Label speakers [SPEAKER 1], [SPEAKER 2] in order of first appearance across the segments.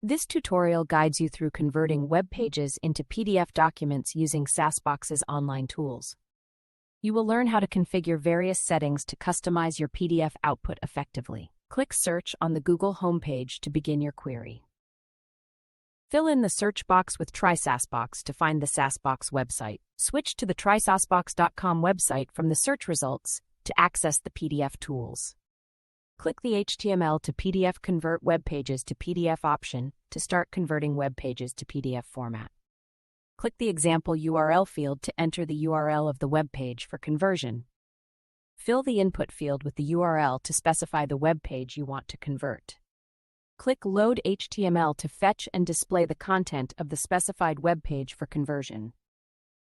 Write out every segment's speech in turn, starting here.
[SPEAKER 1] This tutorial guides you through converting web pages into PDF documents using SaaSBox's online tools. You will learn how to configure various settings to customize your PDF output effectively. Click Search on the Google homepage to begin your query. Fill in the search box with Try SaaSbox to find the SaaSbox website. Switch to the trysaasbox.com website from the search results to access the PDF tools. Click the HTML to PDF Convert Web Pages to PDF option to start converting web pages to PDF format. Click the example URL field to enter the URL of the web page for conversion. Fill the input field with the URL to specify the web page you want to convert. Click Load HTML to fetch and display the content of the specified web page for conversion.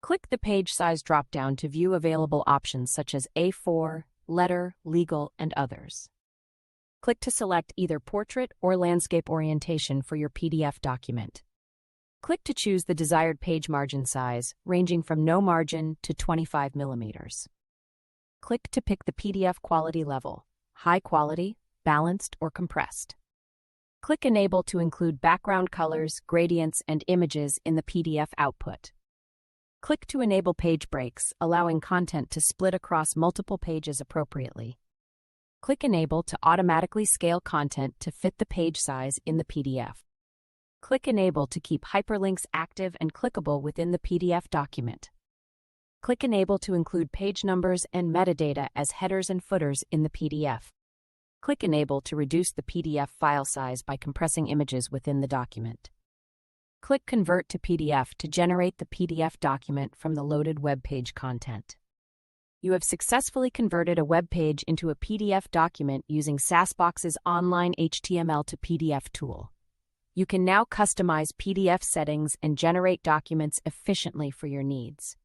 [SPEAKER 1] Click the page size drop-down to view available options such as A4, letter, legal, and others. Click to select either portrait or landscape orientation for your PDF document. Click to choose the desired page margin size, ranging from no margin to 25 millimeters. Click to pick the PDF quality level, high quality, balanced, or compressed. Click Enable to include background colors, gradients, and images in the PDF output. Click to enable page breaks, allowing content to split across multiple pages appropriately. Click Enable to automatically scale content to fit the page size in the PDF. Click Enable to keep hyperlinks active and clickable within the PDF document. Click Enable to include page numbers and metadata as headers and footers in the PDF. Click Enable to reduce the PDF file size by compressing images within the document. Click Convert to PDF to generate the PDF document from the loaded web page content. You have successfully converted a web page into a PDF document using SaaSbox's online HTML to PDF tool. You can now customize PDF settings and generate documents efficiently for your needs.